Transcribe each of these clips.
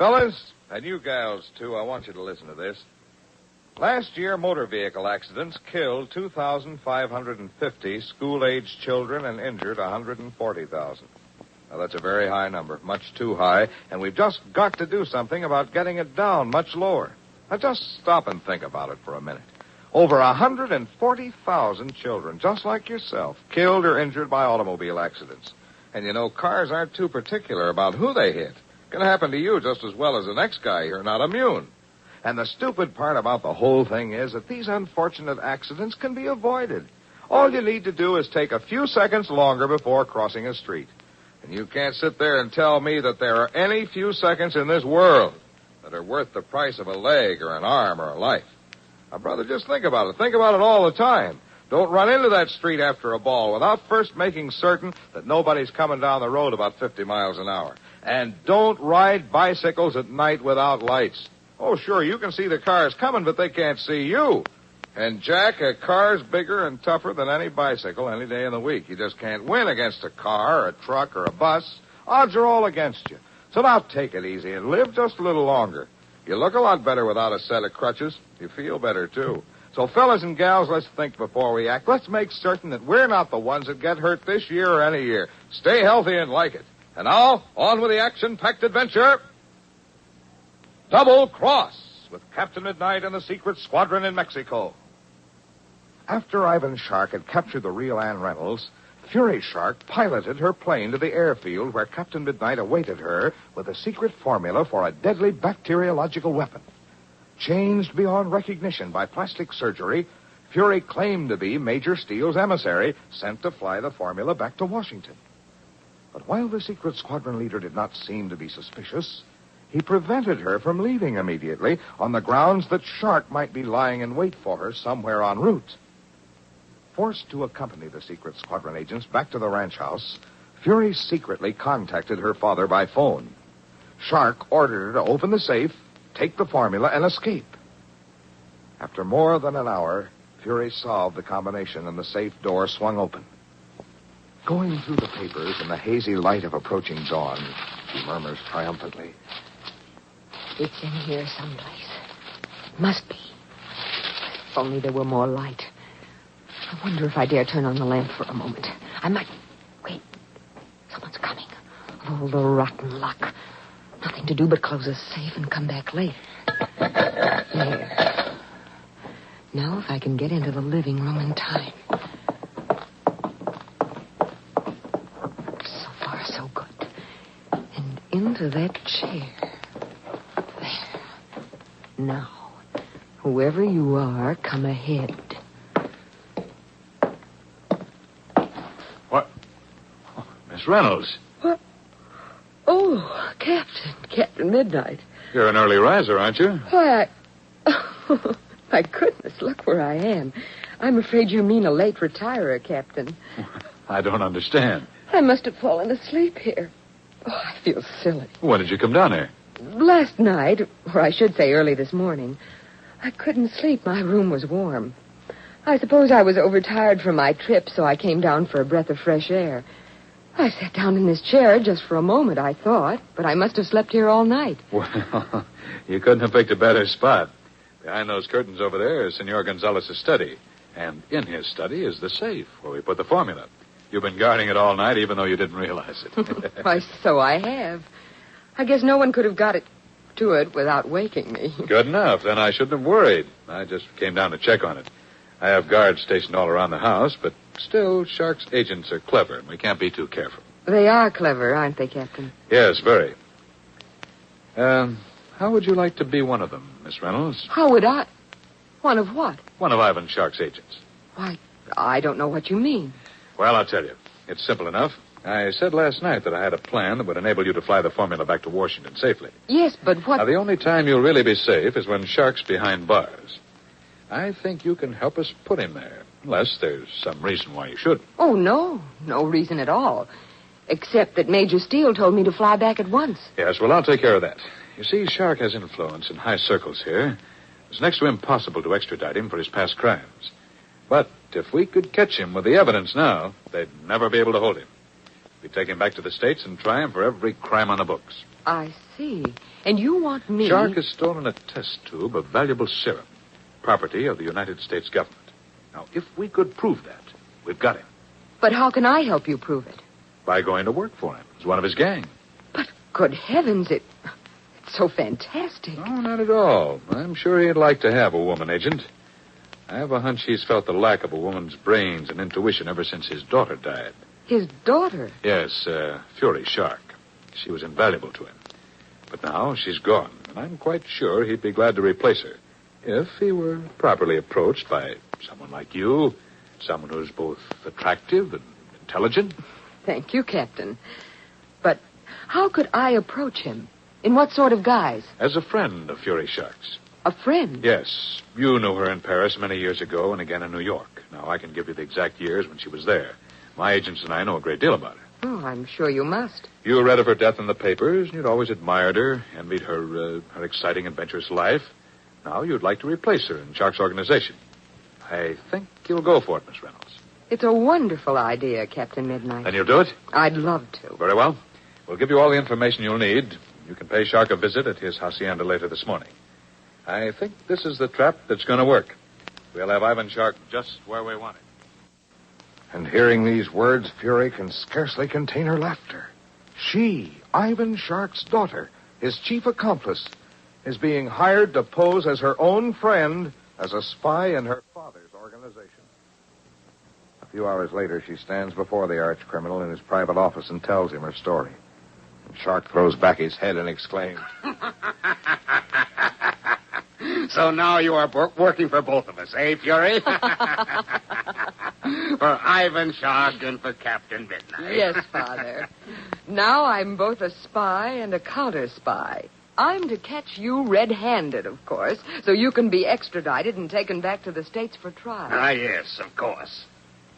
Fellas, and you gals, too, I want you to listen to this. Last year, motor vehicle accidents killed 2,550 school-aged children and injured 140,000. Now, that's a very high number, much too high, and we've just got to do something about getting it down much lower. Now, just stop and think about it for a minute. Over 140,000 children, just like yourself, killed or injured by automobile accidents. And you know, cars aren't too particular about who they hit. It can happen to you just as well as the next guy. You're not immune. And the stupid part about the whole thing is that these unfortunate accidents can be avoided. All you need to do is take a few seconds longer before crossing a street. And you can't sit there and tell me that there are any few seconds in this world that are worth the price of a leg or an arm or a life. Now, brother, just think about it. Think about it all the time. Don't run into that street after a ball without first making certain that nobody's coming down the road about 50 miles an hour. And don't ride bicycles at night without lights. Oh, sure, you can see the cars coming, but they can't see you. And, Jack, a car's bigger and tougher than any bicycle any day of the week. You just can't win against a car or a truck or a bus. Odds are all against you. So now take it easy and live just a little longer. You look a lot better without a set of crutches. You feel better, too. So, fellas and gals, let's think before we act. Let's make certain that we're not the ones that get hurt this year or any year. Stay healthy and like it. And now, on with the action-packed adventure. Double Cross with Captain Midnight and the Secret Squadron in Mexico. After Ivan Shark had captured the real Ann Reynolds, Fury Shark piloted her plane to the airfield where Captain Midnight awaited her with a secret formula for a deadly bacteriological weapon. Changed beyond recognition by plastic surgery, Fury claimed to be Major Steele's emissary, sent to fly the formula back to Washington. But while the secret squadron leader did not seem to be suspicious, he prevented her from leaving immediately on the grounds that Shark might be lying in wait for her somewhere en route. Forced to accompany the secret squadron agents back to the ranch house, Fury secretly contacted her father by phone. Shark ordered her to open the safe, take the formula, and escape. After more than an hour, Fury solved the combination and the safe door swung open. Going through the papers in the hazy light of approaching dawn, he murmurs triumphantly, "It's in here someplace. Must be. If only there were more light. I wonder if I dare turn on the lamp for a moment. I might... Wait. Someone's coming. Oh, the rotten luck. Nothing to do but close a safe and come back later. There. Now if I can get into the living room in time. So far, so good. And into that chair. There. Now, whoever you are, come ahead. What? Oh, Miss Reynolds. What? Oh, Captain Midnight. You're an early riser, aren't you? Why, Oh, my goodness, look where I am. I'm afraid you mean a late retirer, Captain. I don't understand. I must have fallen asleep here. Oh, I feel silly. When did you come down here? Last night, or I should say early this morning, I couldn't sleep. My room was warm. I suppose I was overtired from my trip, so I came down for a breath of fresh air. I sat down in this chair just for a moment, I thought, but I must have slept here all night. Well, you couldn't have picked a better spot. Behind those curtains over there is Senor Gonzalez's study. And in his study is the safe where we put the formula. You've been guarding it all night, even though you didn't realize it. Why, so I have. I guess no one could have got to it without waking me. Good enough. Then I shouldn't have worried. I just came down to check on it. I have guards stationed all around the house, but still, Shark's agents are clever, and we can't be too careful. They are clever, aren't they, Captain? Yes, very. How would you like to be one of them, Miss Reynolds? How would I? One of what? One of Ivan Shark's agents. Why, I don't know what you mean. Well, I'll tell you. It's simple enough. I said last night that I had a plan that would enable you to fly the formula back to Washington safely. Yes, but what... Now, the only time you'll really be safe is when Shark's behind bars. I think you can help us put him there, unless there's some reason why you shouldn't. Oh, no. No reason at all. Except that Major Steele told me to fly back at once. Yes, well, I'll take care of that. You see, Shark has influence in high circles here. It's next to impossible to extradite him for his past crimes. But if we could catch him with the evidence now, they'd never be able to hold him. We'd take him back to the States and try him for every crime on the books. I see. And you want me... Shark has stolen a test tube of valuable serum, property of the United States government. Now, if we could prove that, we've got him. But how can I help you prove it? By going to work for him as one of his gang. But, good heavens, it's so fantastic. No, not at all. I'm sure he'd like to have a woman agent. I have a hunch he's felt the lack of a woman's brains and intuition ever since his daughter died. His daughter? Yes, Fury Shark. She was invaluable to him. But now she's gone, and I'm quite sure he'd be glad to replace her if he were properly approached by someone like you, someone who's both attractive and intelligent. Thank you, Captain. But how could I approach him? In what sort of guise? As a friend of Fury Shark's. A friend? Yes. You knew her in Paris many years ago and again in New York. Now, I can give you the exact years when she was there. My agents and I know a great deal about her. Oh, I'm sure you must. You read of her death in the papers, and you'd always admired her, envied her exciting, adventurous life. Now you'd like to replace her in Shark's organization. I think you'll go for it, Miss Reynolds. It's a wonderful idea, Captain Midnight. Then you'll do it? I'd love to. Very well. We'll give you all the information you'll need. You can pay Shark a visit at his hacienda later this morning. I think this is the trap that's going to work. We'll have Ivan Shark just where we want him. And hearing these words, Fury can scarcely contain her laughter. She, Ivan Shark's daughter, his chief accomplice, is being hired to pose as her own friend as a spy in her father's organization. A few hours later, she stands before the arch-criminal in his private office and tells him her story. And Shark throws back his head and exclaims, So now you are working for both of us, eh, Fury? For Ivan Shark and for Captain Midnight. Yes, Father. Now I'm both a spy and a counter-spy. I'm to catch you red-handed, of course, so you can be extradited and taken back to the States for trial. Ah, yes, of course.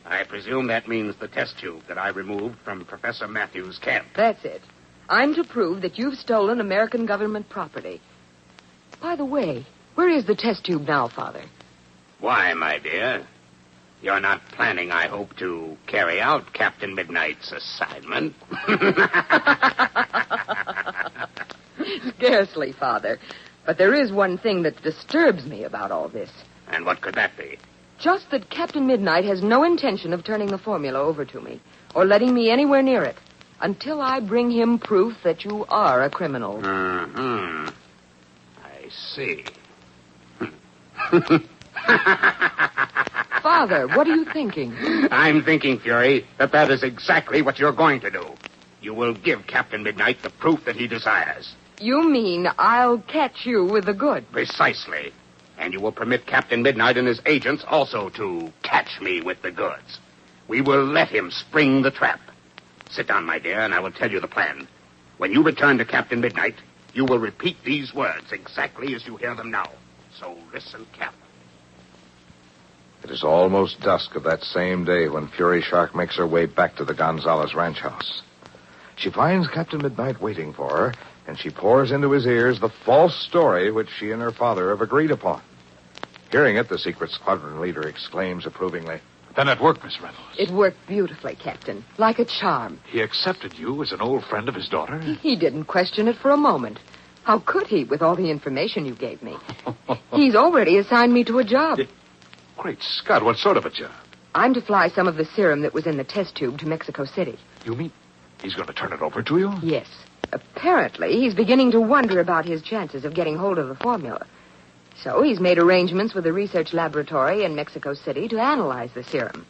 I presume that means the test tube that I removed from Professor Matthews' camp. That's it. I'm to prove that you've stolen American government property. By the way, where is the test tube now, Father? Why, my dear? You're not planning, I hope, to carry out Captain Midnight's assignment. Scarcely, Father. But there is one thing that disturbs me about all this. And what could that be? Just that Captain Midnight has no intention of turning the formula over to me or letting me anywhere near it until I bring him proof that you are a criminal. Mm-hmm. I see. Father, what are you thinking? I'm thinking, Fury, that is exactly what you're going to do. You will give Captain Midnight the proof that he desires. You mean I'll catch you with the goods? Precisely. And you will permit Captain Midnight and his agents also to catch me with the goods. We will let him spring the trap. Sit down, my dear, and I will tell you the plan. When you return to Captain Midnight, you will repeat these words exactly as you hear them now. So listen carefully. It is almost dusk of that same day when Fury Shark makes her way back to the Gonzales ranch house. She finds Captain Midnight waiting for her, and she pours into his ears the false story which she and her father have agreed upon. Hearing it, the secret squadron leader exclaims approvingly, Then it worked, Miss Reynolds. It worked beautifully, Captain. Like a charm. He accepted you as an old friend of his daughter? He didn't question it for a moment. How could he, with all the information you gave me? He's already assigned me to a job. Great Scott, what sort of a job? I'm to fly some of the serum that was in the test tube to Mexico City. You mean he's going to turn it over to you? Yes. Apparently, he's beginning to wonder about his chances of getting hold of the formula. So he's made arrangements with a research laboratory in Mexico City to analyze the serum.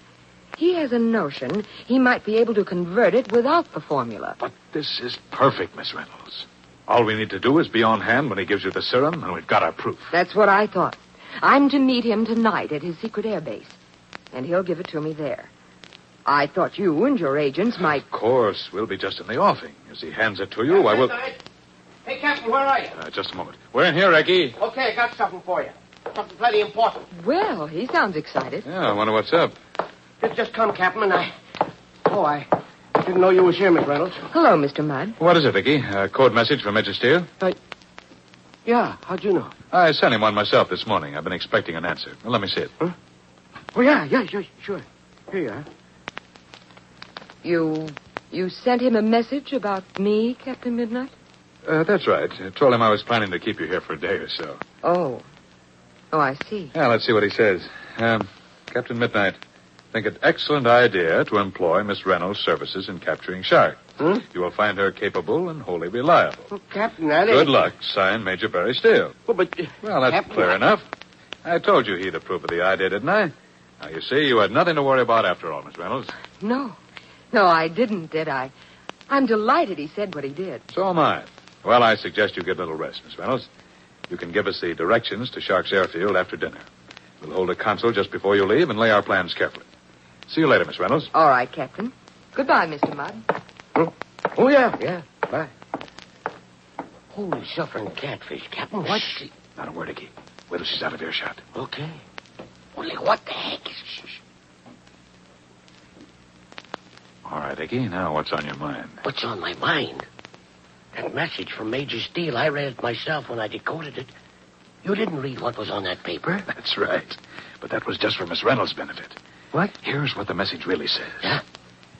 He has a notion he might be able to convert it without the formula. But this is perfect, Miss Reynolds. All we need to do is be on hand when he gives you the serum, and we've got our proof. That's what I thought. I'm to meet him tonight at his secret air base, and he'll give it to me there. I thought you and your agents might... Of course, we'll be just in the offing. As he hands it to you, I will... Hey, Captain, where are you? Just a moment. We're in here, Eggie. Okay, I got something for you. Something plenty important. Well, he sounds excited. Yeah, I wonder what's up. It's just come, Captain, and I didn't know you was here, Miss Reynolds. Hello, Mr. Mudd. What is it, Eggie? A code message from Major Steele? Yeah, how'd you know? I sent him one myself this morning. I've been expecting an answer. Well, let me see it. Huh? Oh, yeah, sure. Here you are. You sent him a message about me, Captain Midnight? That's right. I told him I was planning to keep you here for a day or so. Oh. Oh, I see. Yeah, let's see what he says. Captain Midnight, think it excellent idea to employ Miss Reynolds' services in capturing Shark. You will find her capable and wholly reliable. Well, Captain, that Good luck. Signed, Major Barry Steele. Well, but... Well, that's Captain, clear enough. I told you he'd approve of the idea, didn't I? Now, you see, you had nothing to worry about after all, Miss Reynolds. No. No, I didn't, did I? I'm delighted he said what he did. So am I. Well, I suggest you get a little rest, Miss Reynolds. You can give us the directions to Shark's Airfield after dinner. We'll hold a council just before you leave and lay our plans carefully. See you later, Miss Reynolds. All right, Captain. Goodbye, Mr. Mudd. Oh, yeah. Bye. Holy suffering catfish, Captain. What? Shh. Not a word, Icky. Wait till she's out of earshot. Okay. Only what the heck is... All right, Icky. Now, what's on your mind? What's on my mind? That message from Major Steele, I read it myself when I decoded it. You didn't read what was on that paper. That's right. But that was just for Miss Reynolds' benefit. What? Here's what the message really says. Yeah?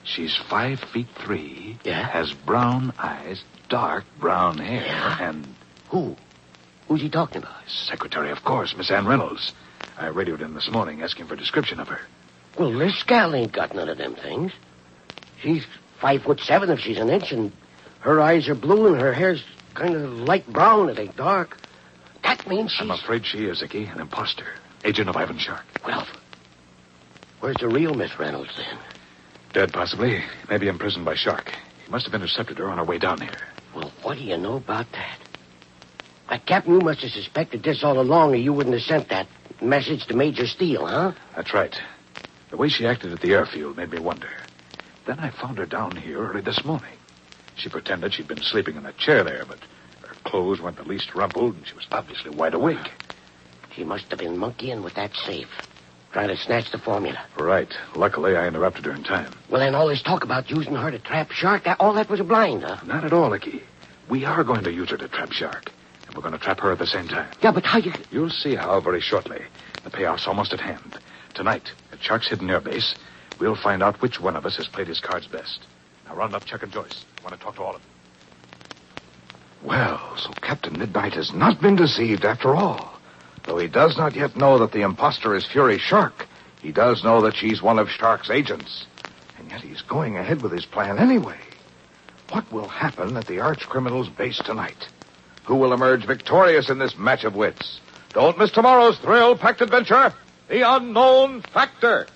She's 5'3". Yeah? Has brown eyes, dark brown hair, Yeah? and... Who? Who's he talking about? Secretary, of course, Miss Ann Reynolds. I radioed in this morning asking for a description of her. Well, this gal ain't got none of them things. She's 5'7" if she's an inch, and her eyes are blue and her hair's kind of light brown. It ain't dark. That means she's... I'm afraid she is, Icky, an imposter. Agent of Ivan Shark. Well, where's the real Miss Reynolds, then? Dead, possibly. Maybe imprisoned by Shark. He must have intercepted her on her way down here. Well, what do you know about that? Captain, you must have suspected this all along, or you wouldn't have sent that message to Major Steele, huh? That's right. The way she acted at the airfield made me wonder. Then I found her down here early this morning. She pretended she'd been sleeping in a chair there, but her clothes weren't the least rumpled, and she was obviously wide awake. She must have been monkeying with that safe, trying to snatch the formula. Right. Luckily, I interrupted her in time. Well, then all this talk about using her to trap Shark, all that was a blind, huh? Not at all, Icky. We are going to use her to trap Shark. And we're going to trap her at the same time. Yeah, but how you... You'll see how very shortly. The payoff's almost at hand. Tonight, at Shark's hidden airbase, we'll find out which one of us has played his cards best. Now round up Chuck and Joyce. I want to talk to all of them. Well, so Captain Midnight has not been deceived after all. Though he does not yet know that the imposter is Fury Shark, he does know that she's one of Shark's agents. And yet he's going ahead with his plan anyway. What will happen at the arch-criminal's base tonight? Who will emerge victorious in this match of wits? Don't miss tomorrow's thrill-packed adventure, The Unknown Factor.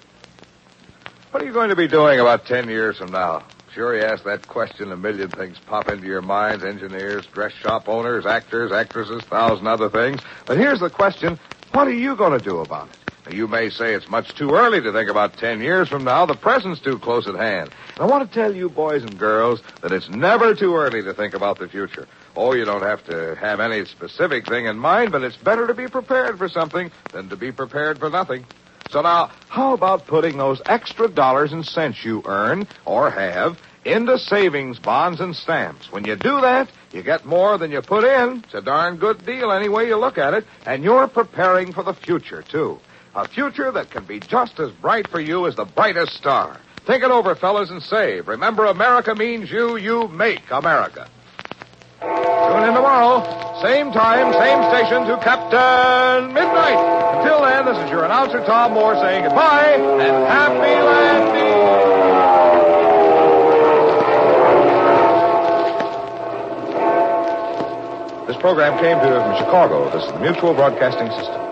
What are you going to be doing about 10 years from now? Sure, you ask that question, a million things pop into your minds. Engineers, dress shop owners, actors, actresses, 1,000 other things. But here's the question, what are you going to do about it? Now, you may say it's much too early to think about 10 years from now. The present's too close at hand. And I want to tell you, boys and girls, that it's never too early to think about the future. Oh, you don't have to have any specific thing in mind, but it's better to be prepared for something than to be prepared for nothing. So now, how about putting those extra dollars and cents you earn, or have, into savings bonds and stamps? When you do that, you get more than you put in. It's a darn good deal any way you look at it. And you're preparing for the future, too. A future that can be just as bright for you as the brightest star. Think it over, fellas, and save. Remember, America means you. You make America. Tune in tomorrow, same time, same station, to Captain Midnight. Until then, this is your announcer, Tom Moore, saying goodbye and happy landing. This program came to you from Chicago. This is the Mutual Broadcasting System.